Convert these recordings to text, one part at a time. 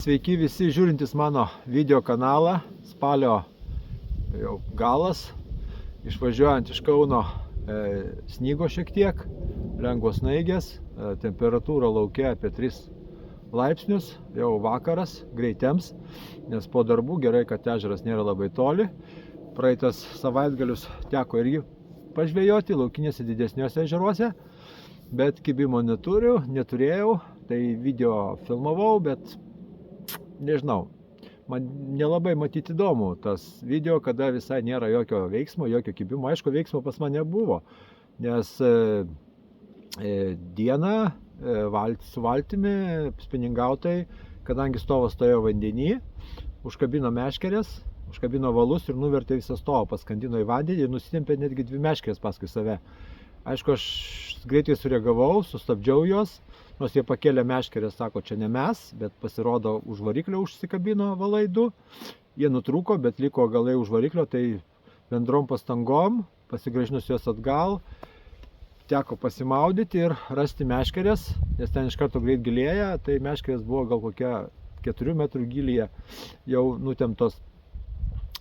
Sveiki visi žiūrintys mano video kanalą. Spalio jau galas. Išvažiuojant iš Kauno snygo šiek tiek, lengvos snaigės, temperatūra lauke apie 3 laipsnius, jau vakaras, greitiems, nes po darbų gerai, kad ežeras nėra labai toli. Praeitas savaitgalius teko irgi pažvejoti laukinėse didesniuose ežeruose, bet kibimo neturėjau, tai video filmavau, bet nežinau, man nelabai matyti įdomu tas video, kada visai nėra jokio veiksmo, jokio kibimo. Aišku, veiksmo pas mane buvo, nes dieną su valtimi spiningautojai, kadangi stovas stovėjo vandenį, užkabino meškerės, užkabino valus ir nuvertė visą stovą, paskandino į vandenį ir nusitempė netgi 2 meškerės paskui save. Aišku, aš greitai sureagavau, sustabdžiau juos, nors jie pakėlė meškerės, sako, čia ne mes, bet pasirodo už variklio užsikabino valai 2. Jie nutrūko, bet liko galai už variklio, tai bendrom pastangom, pasigrąžinus juos atgal, teko pasimaudyti ir rasti meškerės, nes ten iš karto greit gilėja, tai meškerės buvo gal kokia 4 metrų gylyje jau nutemptos.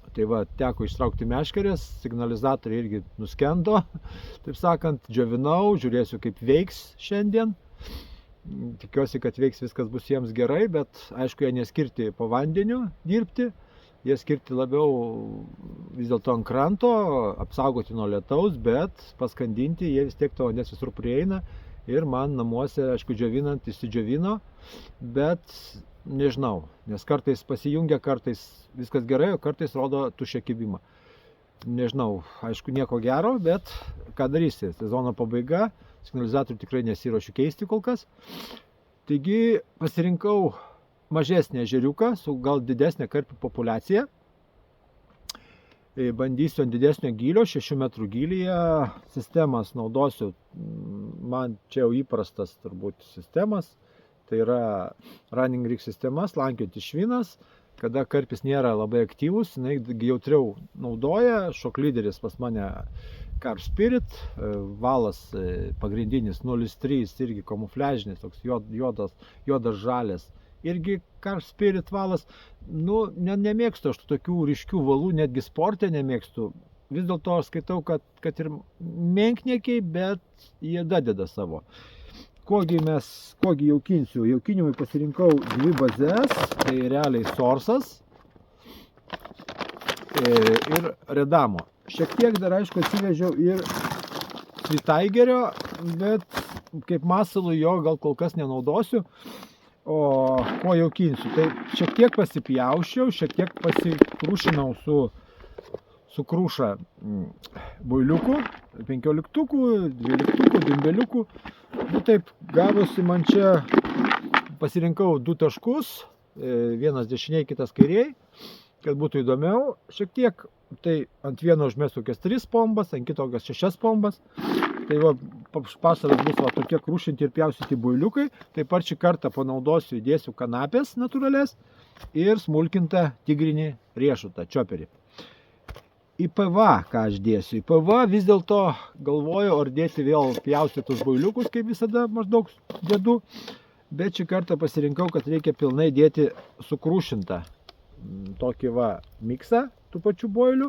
Tai va, teko ištraukti meškerės, signalizatoriai irgi nuskendo, taip sakant, džiovinau, žiūrėsiu kaip veiks šiandien. Tikiuosi, kad veiks, viskas bus jiems gerai, bet aišku, jie neskirti po vandeniu dirbti, jie skirti labiau vis dėlto ant kranto, apsaugoti nuo lietaus, bet paskandinti jie vis tiek to vandens visur prieina ir man namuose, aišku, džiovinant, išsidžiovino, bet nežinau, nes kartais pasijungia, kartais viskas gerai, o kartais rodo tuščią kibimą. Nežinau, aišku, nieko gero, bet ką darysi, sezono pabaiga, signalizatorių tikrai nesiruošiu keisti kol kas. Taigi pasirinkau mažesnį ežeriuką su gal didesnė karpių populiacija. Bandysiu ant didesnio gylio, 6 metrų gylyje. Sistemas naudosiu, man čia jau įprastas turbūt sistemas. Tai yra running rig sistema, slankiojantis švinas, kada karpis nėra labai aktyvus, jinai jautriau naudoja. Šoklyderis pas mane Carp Spirit, valas pagrindinis 0,3, irgi kamufliažinis, toks juodas žalias, irgi Carp Spirit valas. Nu, nemėgstu aš tokių ryškių valų, netgi sporte nemėgstu. Vis dėlto skaitau, kad ir menkniekiai, bet jie dadeda savo. Kogi jaukinsiu? Jaukinimui pasirinkau 2 bazes, tai realiai Sorsas ir Redamo. Šiek tiek dar, aišku, atsivežiau ir Sweet Tigerio, bet kaip masalų jo gal kol kas nenaudosiu. O ko jaukinsiu? Tai šiek tiek pasipjaušiau, šiek tiek pasikrūšinau su krūša boiliukų, 15-ukų, 12-ukų, dimbeliukų. Nu taip, gavosi man čia, pasirinkau 2 taškus, vienas dešiniai, kitas kairiai, kad būtų įdomiau. Šiek tiek, tai ant vieno užmesiu kokias 3 pombas, ant kito kokias 6 pombas. Tai va, pašaras bus va tokie krūšinti ir pjausyti boiliukai. Taip pat šį kartą panaudosiu, įdėsiu kanapės natūralės ir smulkintą tigrinį riešutą, čioperį. Į PVA ką aš dėsiu? Į PVA vis dėlto galvoju, ar dėti vėl pjaustytus boiliukus, kaip visada maždaug dedu. Bet šį kartą pasirinkau, kad reikia pilnai dėti sukrūšintą tokį va miksą tų pačių boilių.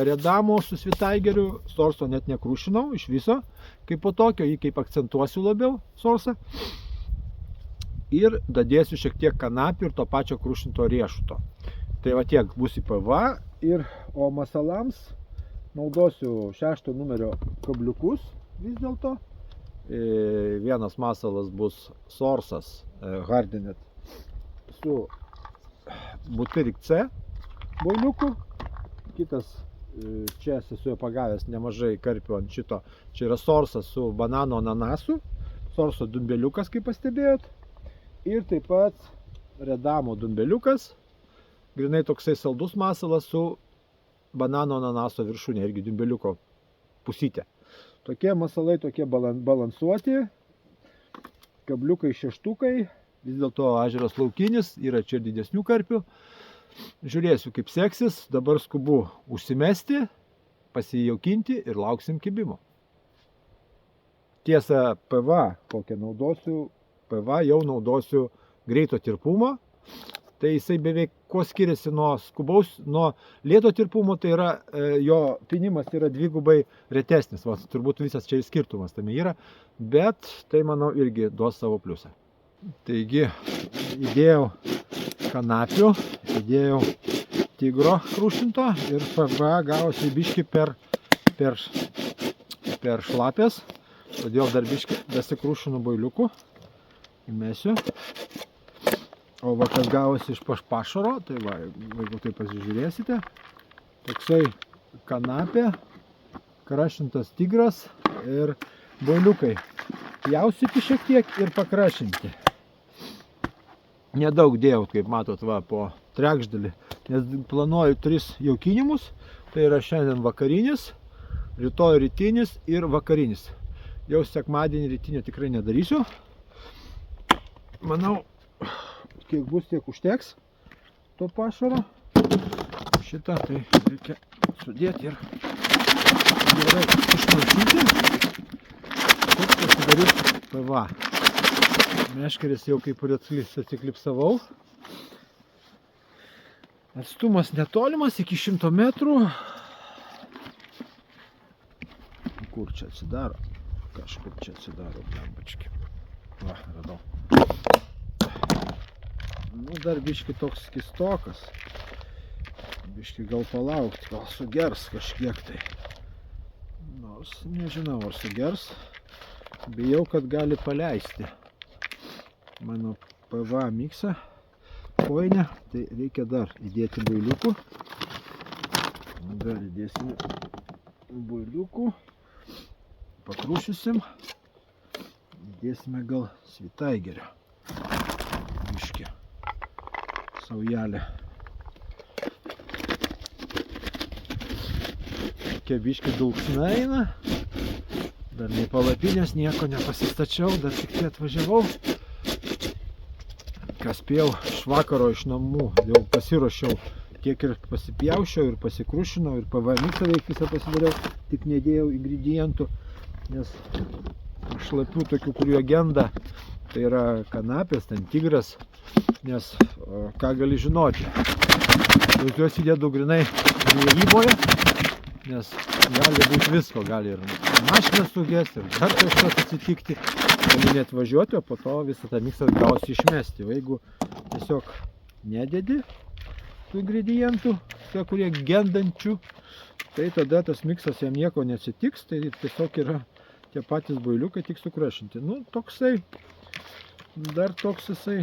Redamo su Sweet Tigeriu, Sorso net nekrūšinau iš viso, kaip po tokio, jį kaip akcentuosiu labiau Sorsą. Ir dadėsiu šiek tiek kanapių ir to pačio krūšinto riešuto. Tai va tiek bus į PVA. O masalams naudosiu 6 numerio kabliukus vis dėlto. Vienas masalas bus Sorsas Hardenet su Butyric C boiliuku. Kitas, čia esu jo pagavęs nemažai karpių ant šito. Čia yra Sorsas su banano ananasu. Sorso dumbeliukas, kaip pastebėjot. Ir taip pat Redamo dumbeliukas. Grinai toksai saldus masalas su banano ananaso viršūnė, irgi dumbeliuko pusytė. Tokie masalai, tokie balansuoti, kabliukai 6-ukai, vis dėlto ežeras laukinis, yra čia ir didesnių karpių. Žiūrėsiu, kaip seksis, dabar skubu užsimesti, pasijaukinti ir lauksim kibimo. Tiesa, PVA kokią naudosiu, PVA jau naudosiu greito tirpumo. Tai jisai beveik kuo skiriasi nuo skubaus, nuo lėto tirpumo, tai yra jo pynimas yra dvigubai retesnis. Va, turbūt visas čia ir skirtumas tame yra, bet tai, manau, irgi duos savo pliusą. Taigi, įdėjau kanapių, įdėjau tigro krušinto ir PVA gavosi biški per šlapės, todėl dar biški besikrušinu boiliukų, įmesiu. O va, kas gavosi iš pašaro, tai va, jeigu tai pasižiūrėsite, toksai kanapė, krašintas tigras ir boiliukai. Pjaustyti šiek tiek ir pakrašinti. Nedaug dėjau, kaip matot, va, po trečdalį, nes planuoju 3 jaukinimus, tai yra šiandien vakarinis, rytoj rytinis ir vakarinis. Jau sekmadienį rytinio tikrai nedarysiu. Manau, kiek bus, tiek užteks to pašaro. Šitą tai reikia sudėti ir gerai išmaišyti. Taip pasidaryti PVA. Meškeres jau kaip ir atsiklipsavau. Atstumas netolimas, iki 100 metrų. Kur čia atsidaro? Kažkur čia atsidaro, blembački. Va, radau. Nu, dar biški toks kistokas. Biški gal palaukti, gal sugers kažkiek tai. Nors nežinau, ar sugers. Bijau, kad gali paleisti mano PVA miksą koinę. Tai reikia dar įdėti boiliukų. Dar įdėsime boiliukų. Pakrušysim. Įdėsime gal svitaigerio. Biški. Saujelė. Tokia biški dulksna eina. Dar nei palapinės, nieko nepasistačiau, dar tik tai atvažiavau. Kas spėjau iš vakaro iš namų, jau pasiruošiau. Tiek ir pasipjaušiau, ir pasikrušinau, ir PVA miksą veik visą pasidariau, tik nedėjau ingredientų, nes šlapių tokių, kurių agenda, tai yra kanapės, ten tigras, nes ką gali žinoti. Juos įdedu grinai žvejyboje, nes gali būti visko, gali ir mašina sugesti, ir dar kažkas atsitikti, gali net važiuoti, o po to visą tą miksą gausi išmesti. O jeigu tiesiog nededi tų ingredientų, tie, kurie gendančių, tai tada tas miksas jam nieko neatsitiks, tai tiesiog yra tie patys boiliukai tik sukrašinti. Nu, toksai, dar toks jisai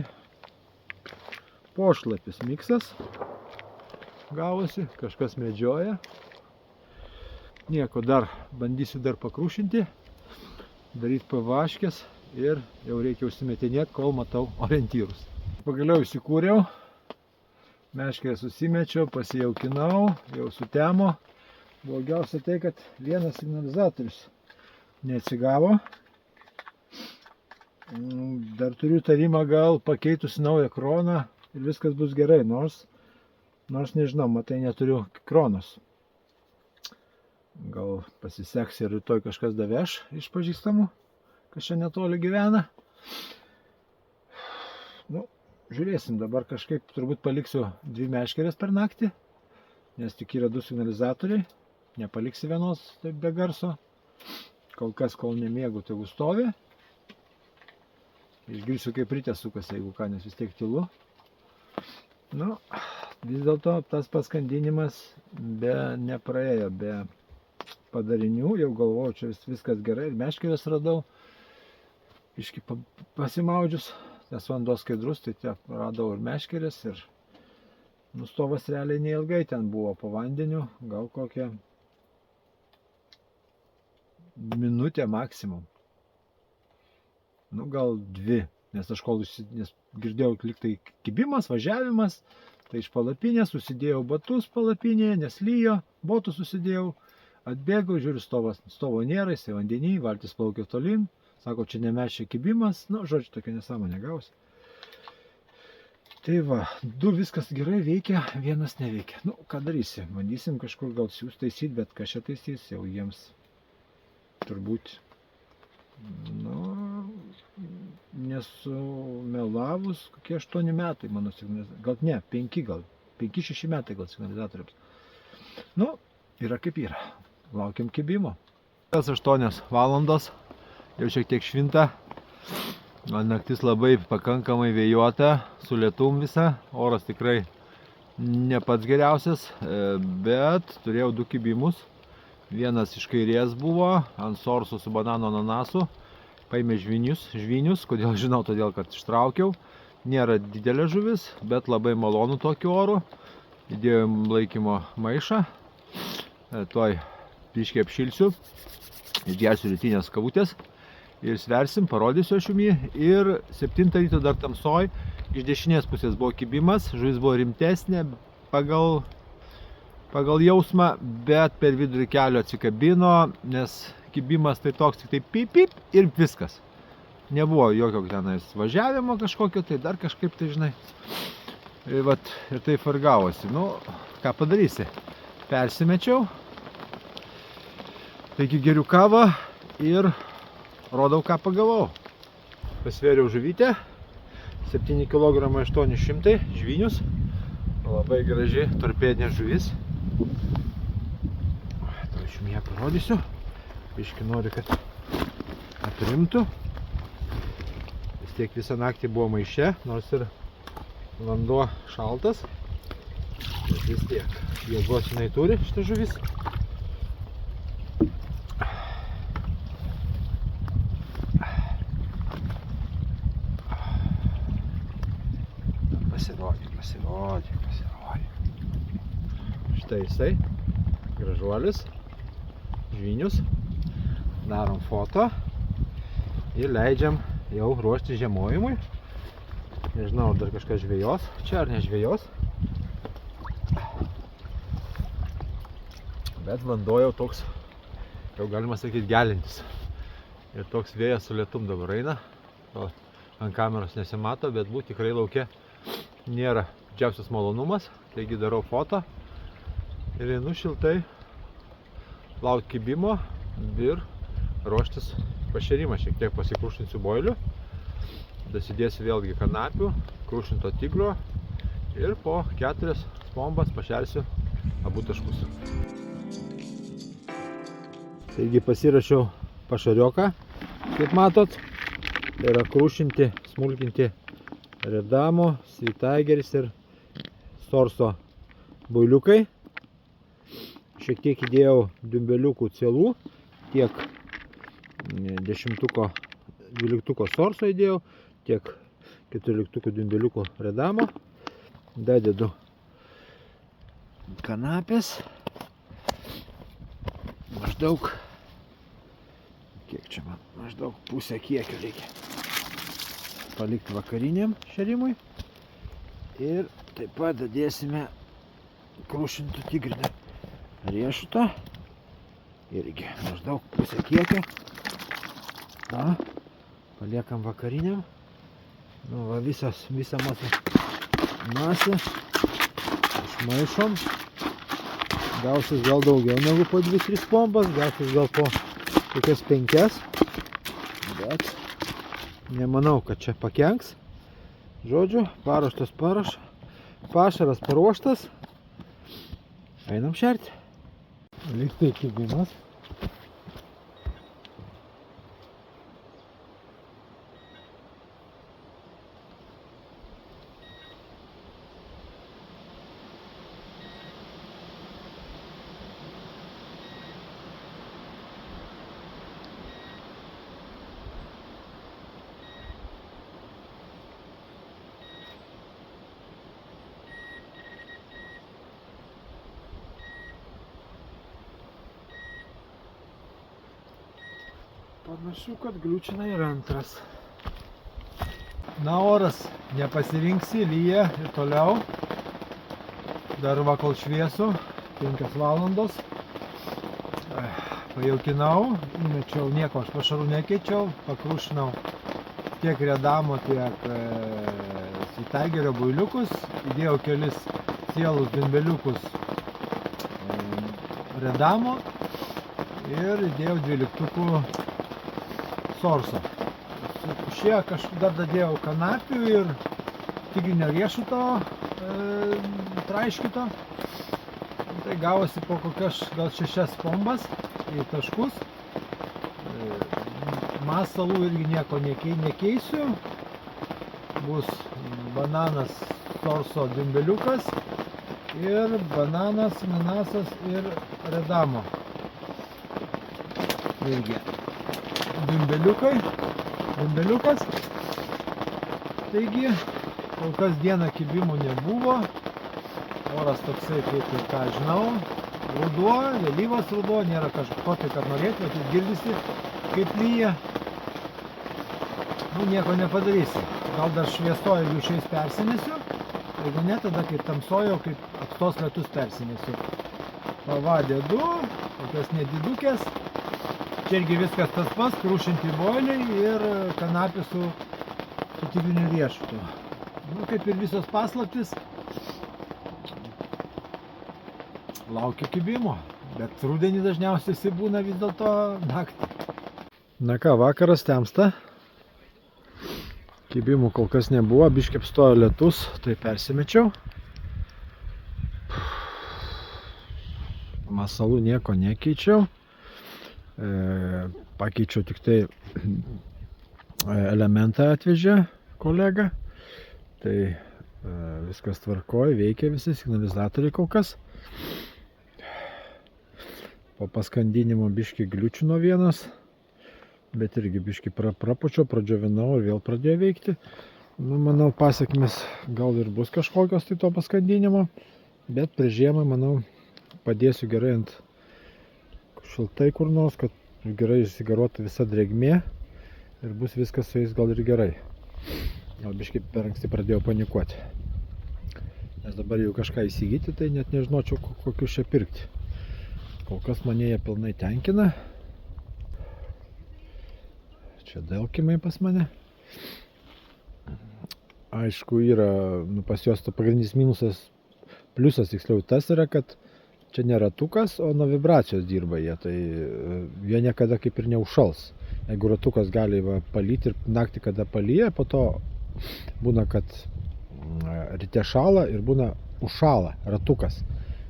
pošlapis miksas gavosi, kažkas medžioja. Nieko, dar bandysiu dar pakrušinti, daryti PVAškės ir jau reikia užsimetinėti, kol matau orientyrus. Pagaliau įsikūriau, meškerę susimečiau, pasijaukinau, jau sutemo. Blogiausia tai, kad vienas signalizatorius neatsigavo. Dar turiu tarimą, gal pakeitus naują kroną ir viskas bus gerai, nors nežinau, matai, neturiu kronos. Gal pasiseks ir rytoj kažkas daveš iš pažįstamų, kas čia netoli gyvena. Nu, žiūrėsim, dabar kažkaip turbūt paliksiu 2 meškerės per naktį, nes tik yra 2 signalizatoriai, nepaliksi vienos taip be garso. Kol kas, kol nemiegu, tegu stovi. Išgirsiu, kaip ryte sukasi, jeigu ką, nes vis tiek tylu. Nu, vis dėlto tas paskandinimas nepraėjo be padarinių, jau galvoju, čia viskas gerai, ir meškerės radau, iški pasimaudžius, nes vanduo skaidrus, tai čia radau ir meškerės, ir nustovas realiai neilgai ten buvo po vandeniu, gal kokią minutę maksimum, nu gal 2, nes aš nes girdėjau liktai kibimas, važiavimas, tai iš palapinės susidėjau batus palapinėje, nes lyjo, botus susidėjau. Atbėgau, žiūriu, stovo nėra, jisai vandenį, valtis plaukia tolin, sako, čia ne mes, čia kibimas, nu, žodžiu, tokia nesąmonė gausi. Tai va, 2 viskas gerai veikia, 1 neveikia. Nu, ką darysi, bandysim kažkur gal siūs taisyti, bet kas čia taisys, jau jiems turbūt, nu, nesumelavus, kokie 8 metai mano signalizatoriams. Gal ne, 5 gal. 5-6 metai gal signalizatoriams. Nu, yra kaip yra. Laukiam kibimo. 8 valandos, jau šiek tiek švinta. Naktis labai pakankamai vėjuota, su lietum visa. Oras tikrai ne pats geriausias, bet turėjau 2 kibimus. Vienas iš kairės buvo, ant sorso su banano ananasu. Paėmė žvinius, kodėl žinau, todėl kad ištraukiau. Nėra didelė žuvis, bet labai malonu tokiu oru. Įdėjom laikymo maišą. Tuoj biškiai apšilsiu. Išgersiu rytinės kavutės. Ir sversim, parodysiu aš jum jį. Ir 7 ryto dar tamsoj. Iš dešinės pusės buvo kibimas. Žuvis buvo rimtesnė pagal jausmą, bet per vidurį kelio atsikabino, nes kibimas tai toks tik tai pip pip ir viskas. Nebuvo jokio tenais važiavimo kažkokio, tai dar kažkaip tai žinai. Ir taip ir gavosi. Nu, ką padarysi? Persimečiau. Taigi geriu kavą ir rodau, ką pagavau. Pasvėriau žuvytę. 7 kg 800 žvinius. Labai graži torpėdinė žuvis. Aš jums ją parodysiu. Biški noriu, kad aprimtų. Vis tiek visą naktį buvo maiše, nors ir vanduo šaltas. Bet vis tiek jėgos jinai turi šitą žuvis. Pasirodė. Štai jisai, gražuolis, žvinius. Darom foto ir leidžiam jau ruošti žiemojimui. Nežinau, ar dar kažkas žvejos čia ar nežvejos. Bet vanduo jau toks, jau galima sakyti, gelintis. Ir toks vėjas su lietum dabar eina. Ant kameros nesimato, bet būt tikrai lauke nėra didžiausias malonumas. Taigi darau foto ir einu šiltai laukti kibimo ir ruoštis pašėrimą. Šiek tiek pasikrušinsiu boilių. Dasidėsiu vėlgi kanapių, krušinto tigro ir po 4 bombas pašersiu abu taškus. Taigi pasirašiau pašarioką, kaip matot. Tai yra krušinti, smulkinti redamo, svitaigeris ir sorso boiliukai. Šiek tiek įdėjau dumbeliukų cielų, tiek 10-12 sorso įdėjau, tiek 14 dumbeliukų redamo. Dadedu kanapės. Maždaug, kiek čia man, maždaug pusę kiekio reikia palikti vakariniam šėrimui. Ir taip pat dadėsime krušintų tigrinę riešutą. Irgi maždaug pusę kiekio. Paliekam vakariniam. Nu, va, visą masę išmaišom. Gausis gal daugiau negu po 2-3 bombas, gausis gal po kokias 5. Bet nemanau, kad čia pakenks. Žodžiu, paruoštas pašaras paruoštas. Einam šerti. Lygtai kibimas. Panašu, kad gliučina ir antras. Na, oras nepasirinksi, lyja ir toliau. Dar vakal šviesu, 5 valandos. Pajaukinau, įmečiau, nieko aš pašarų nekeičiau, pakrušinau tiek redamo, tiek svitaigerio boiliukus. Įdėjau kelis cielus dumbeliukus redamo ir įdėjau 12 sorso. išėjo, kažkur dar dadėjau kanapių ir tigrinio riešuto traiškito. Tai gavosi po kokias gal 6 bombas į taškus. Masalų irgi nieko nekeisiu. Bus bananas sorso dimbeliukas ir bananas, ananasas ir redamo. Taigi, dimbeliukas. Taigi, kol kas dieną kibimų nebuvo. Oras toksai, kaip ir ką žinau, ruduo, vėlyvas ruduo, nėra kažko tai, kad norėtų, bet jis girdisi, kaip lyja. Nu, nieko nepadarysi. Gal dar šviesoje, jeigu išeis persimesiu, jeigu ne, tada kaip tamsojo, kaip apstos lietus persimesiu. Va, dedu, tokios nedidukės. Čia irgi viskas tas pats, krušinti boiliai ir kanapė su tigriniu riešutu. Nu, kaip ir visos paslaptis, laukiu kibimo, bet rudenį dažniausiai jis būna vis dėlto naktį. Na ką, vakaras temsta. Kibimų kol kas nebuvo, biškį apstojo lietus, tai persimečiau. Masalų nieko nekeičiau. Pakeičiau tik tai elementą atvežė kolega. Tai viskas tvarkoja, veikia visi signalizatoriai kol kas. Po paskandinimo biškį gliučino vienas, bet irgi biškį prapučiau, pradžiovinau ir vėl pradėjo veikti. Nu, manau, pasiekmes gal ir bus kažkokios tai to paskandinimo, bet prieš žiemą, manau, padėsiu gerai ant šiltai kur nors, kad gerai išsigaruotų visa drėgmė ir bus viskas su jais gal ir gerai. Gal biškį per anksti pradėjau panikuoti. Nes dabar jau kažką įsigyti, tai net nežinočiau, kokius čia pirkti. Kol kas mane jie pilnai tenkina. Čia delkimai pas mane. Aišku, yra pas juos pagrindinis minusas, pliusas tiksliau tas yra, kad čia ne ratukas, o nuo vibracijos dirba jie. Tai jie niekada kaip ir neužšals. Jeigu ratukas gali palyti ir naktį kada palyja, po to būna, kad ryte šala ir būna užšala ratukas.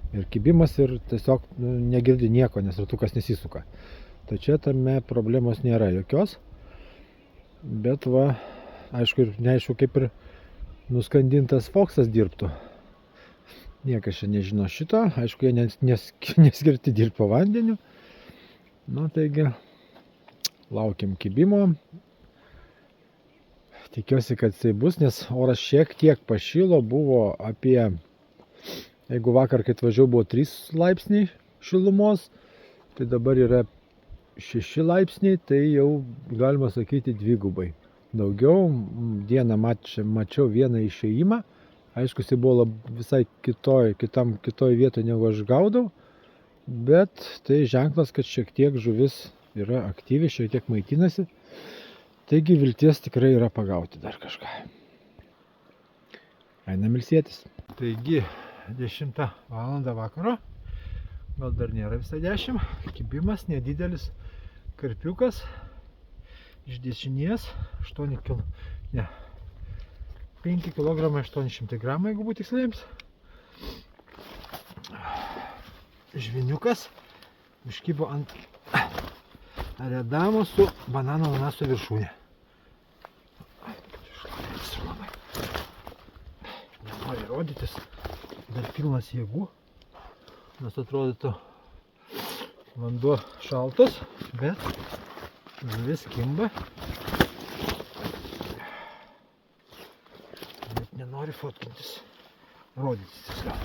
Ir kibimas ir tiesiog negirdi nieko, nes ratukas nesisuka. Tai čia tame problemos nėra jokios. Bet va, aišku, ir neaišku, kaip ir nuskandintas foksas dirbtų. Niekas čia nežino šito. Aišku, jie neskirti dirbti po vandeniu. Nu, taigi, laukiam kibimo. Tikiuosi, kad tai bus, nes oras šiek tiek pašilo, buvo apie... Jeigu vakar, kai atvažiavau, buvo 3 laipsniai šilumos, tai dabar yra 6 laipsniai, tai jau galima sakyti dvigubai. Daugiau, dieną mačiau vieną išėjimą, aišku, jis buvo visai kitoj vietoje, negu aš gaudau, bet tai ženklas, kad šiek tiek žuvis yra aktyvi, šiek tiek maitinasi, taigi vilties tikrai yra pagauti dar kažką. Einam ilsėtis. Taigi, 10 valandą vakaro, gal dar nėra visai 10, kibimas nedidelis karpiukas iš dešinės, 5 kg 800 g, jeigu būtų tikslėjams. Žviniukas iškybo ant redamo su banano ananaso viršūnė. Nenori rodytis. Dar pilnas jėgų, nes atrodytų vanduo šaltas, bet žuvis kimba. Net nenori fotkintis, rodytis tiesiog.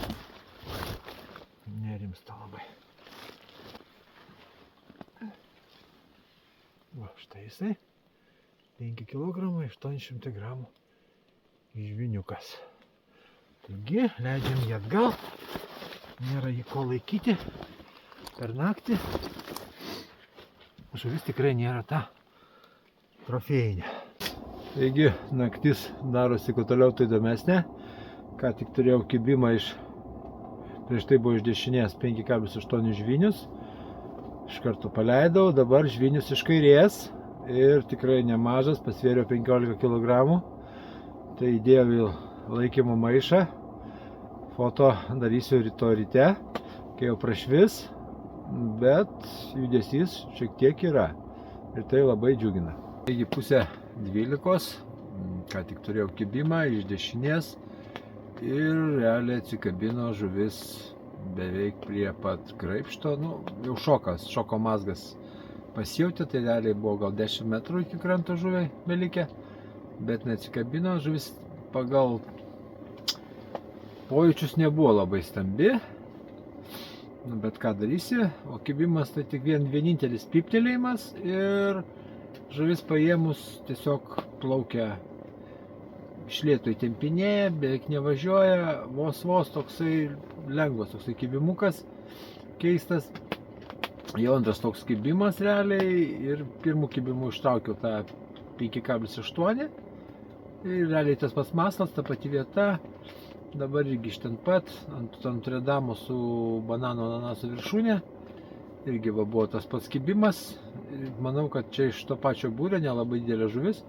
Nerimsta labai. Va, štai jisai. 5 kg 800 g žviniukas. Taigi, leidžiam jį atgal, nėra jį ko laikyti per naktį. Žuvis tikrai nėra ta trofėjinė. Taigi, naktis darosi kuo toliau tai įdomesnė. Ką tik turėjau kibimą prieš tai buvo iš dešinės 5,8 žvinius. Iš karto paleidau, dabar žvinius iš kairės. ir tikrai nemažas, pasvėriau 15 kg. Tai įdėjau į laikymo maišą. Foto darysiu rytoj ryte, kai jau prašvis, bet judesys šiek tiek yra ir tai labai džiugina. Taigi pusė 12, ką tik turėjau kibimą iš dešinės ir realiai atsikabino žuvis beveik prie pat graibšto, jau šoko mazgas pasijautė, tai realiai buvo gal 10 metrų iki kranto žuviai belikę, bet neatsikabino, žuvis pagal pojūčius nebuvo labai stambi, bet ką darysi, o kibimas tai tik vienintelis pyptelėjimas ir žuvis paėmus tiesiog plaukia iš lėto įtempinėja, beveik nevažiuoja, vos toksai lengvas, toksai kibimukas keistas. Jau antras toks kibimas realiai ir pirmų kibimų ištraukiau tą 5,8 ir realiai tas pats maslas, ta pati vieta. Dabar irgi iš ten pat, ant redamo su banano ananaso viršūnė, irgi buvo tas pats kibimas. Manau, kad čia iš to pačio būrio, nelabai didelė žuvis,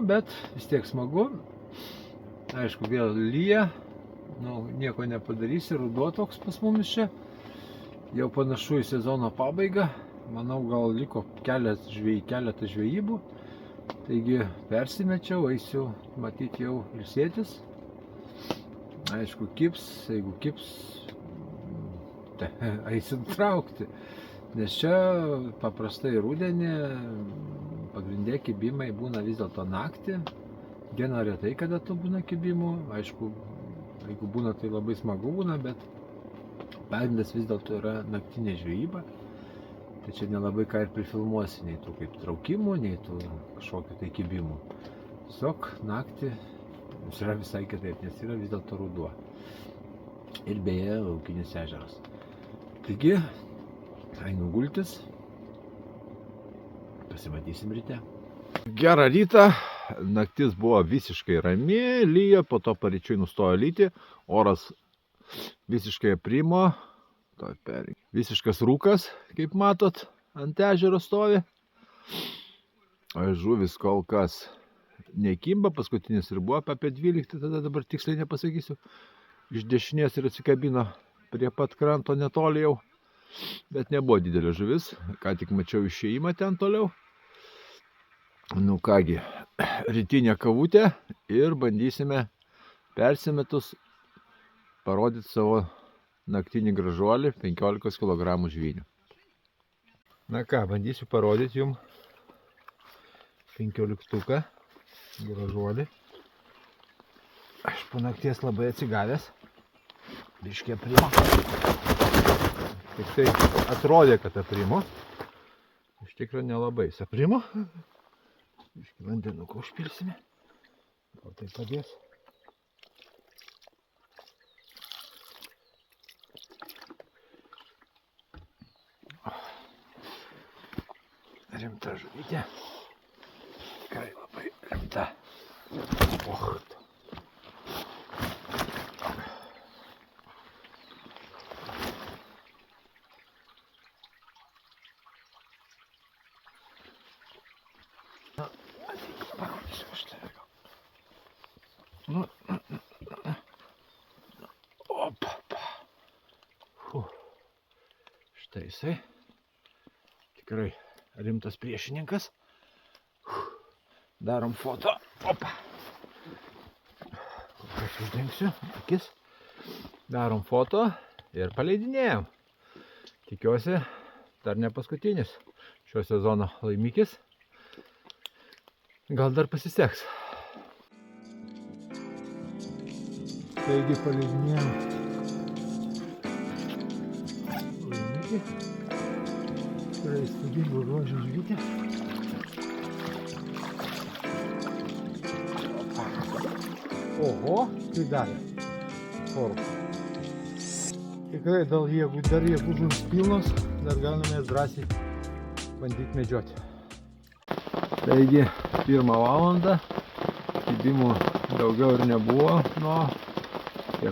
bet vis tiek smagu. Aišku, vėl lyja, nieko nepadarysi, ruduo toks pas mumis čia. Jau panašu į sezono pabaigą, manau, gal liko keletą žvejybų. Taigi persimečiau, eisiu matyti jau ilsėtis. Aišku, jeigu kips, tai eisiu traukti, nes čia paprastai rudenį pagrindė kibimai būna vis dėlto naktį, diena retai kada tu būna kibimų, aišku, jeigu būna tai labai smagu būna, bet pagrindas vis dėlto yra naktinė žvejyba, tai čia nelabai ką ir prifilmuosi, nei tų kaip traukimų, nei tų kažkokių tai kibimų. Tiesiog naktį yra visai kitaip, nes yra vis dėlto ruduo. Ir beje, laukinis ežeras. Taigi, einu gultis. Pasimatysim ryte. Gerą rytą. Naktis buvo visiškai rami, lyjo, po to paryčiui nustojo lyti. Oras visiškai aprimo. Visiškas rūkas, kaip matot, ant ežero stovi. Žuvis kol kas nekimba, paskutinis ir buvo apie 12, tada dabar tiksliai nepasakysiu. Iš dešinės ir atsikabino prie pat kranto netoli jau, bet nebuvo didelė žuvis, ką tik mačiau išėjimą ten toliau. Kągi, rytinė kavutė ir bandysime persimetus parodyti savo naktinį gražuolį 15 kg žvynių. Bandysiu parodyti jums 15 gražuolį. Aš po nakties labai atsigavęs. Biškį aprimo. Tik tai atrodė, kad aprimo. Iš tikrųjų nelabai jis aprimo. Biškį vandenuką užpilsime. Gal tai padės. Rimta žuvytė. Tikrai labai rimta. Parodysiu aš tave gal. Opa. Štai jisai. Tikrai rimtas priešininkas. Darom foto. Opa. Kol kas uždengsiu akis. Darom foto ir paleidinėjom. Tikiuosi, dar ne paskutinis šio sezono laimikis. Gal dar pasiseks. Taigi paleidinėjom laimikį. Tikrai įspūdingo grožio žuvytė. Oho, tai davė. Forma. Tikrai dar jėgų žuvis pilnos, dar galime drąsiai bandyti medžioti. Taigi, 1 valandą, kibimų daugiau ir nebuvo,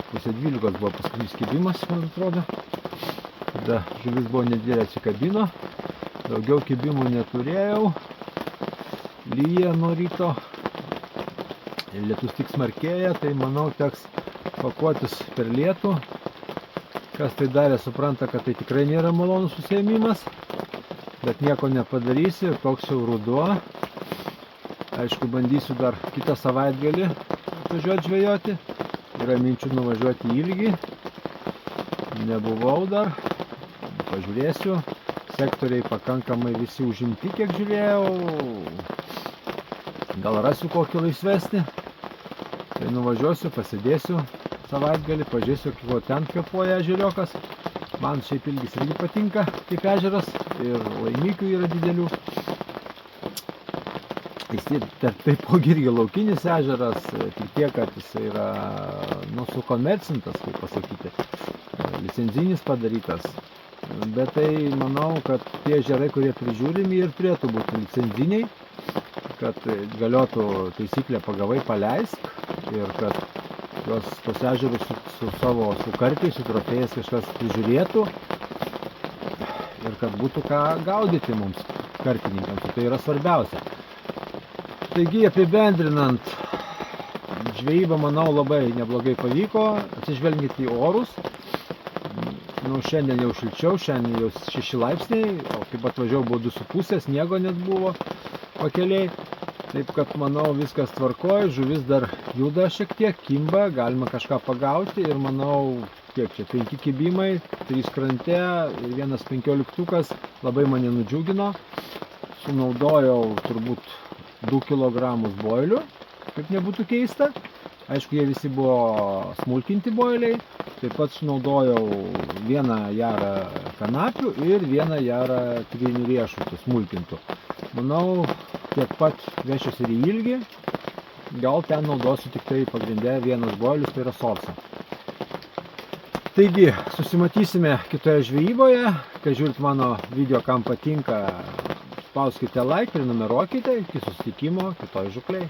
pusė 12 buvo paskutinis kibimas, man atrodo. Tada žuvis buvo nedidelė, atsikabino, daugiau kibimų neturėjau, lyja nuo ryto. Ir lietus tik smarkėja, tai manau teks pakuotis per lietų. Kas tai darė, supranta, kad tai tikrai nėra malonus užsiėmimas, bet nieko nepadarysi, ir toks jau ruduo. Aišku, bandysiu dar kitą savaitgalį atvažiuoti žvejoti. Yra minčių nuvažiuoti į Ilgį. Nebuvau dar, pažiūrėsiu. Sektoriai pakankamai visi užimti, kiek žiūrėjau. Gal rasiu kokį laisvesnį. Tai nuvažiuosiu, pasidėsiu savaitgalį, pažiūrėsiu, kaip ten kvėpuoja ežeriokas. Man šiaip Ilgis irgi patinka kaip ežeras ir laimikių yra didelių. Jis taipogi irgi laukinis ežeras, tik tiek, kad jis yra sukomercintas, kaip pasakyti, licenzinis padarytas. Bet tai manau, kad tie ežerai, kurie prižiūrimi, ir turėtų būti licenziniai, kad galiotų taisyklė pagavai paleisk ir kad tos ežerus su karpiais, su trofėjais kažkas prižiūrėtų ir kad būtų ką gaudyti mums, karpininkams. Tai yra svarbiausia. Taigi, apibendrinant, žvejyba, manau, labai neblogai pavyko, atsižvelgiant į orus. Šiandien jau šilčiau, šiandien jau 6 laipsniai, o kaip atvažiavau buvo 2,5, sniego net buvo pakeliai. Taip kad, manau, viskas tvarkoja, žuvis dar juda šiek tiek, kimba, galima kažką pagauti ir manau, kiek čia, 5 kibimai, 3 krante ir 1 15-tukas labai mane nudžiugino. Sunaudojau turbūt 2 kg boilių, kaip nebūtų keista. Aišku, jie visi buvo smulkinti boiliai. Taip pat sunaudojau 1 jarą kanapių ir 1 jarą trijinių riešutų smulkintų. Manau, tiek pat vešiuosi ir į Ilgį. Gal ten naudosiu tik tai pagrindę 1 boilius, tai yra sorsą. Taigi, susimatysime kitoje žvejyboje. Kai žiūrit mano video, kam patinka, spauskite like, prenumeruokite. Iki susitikimo kitoj žūklėj.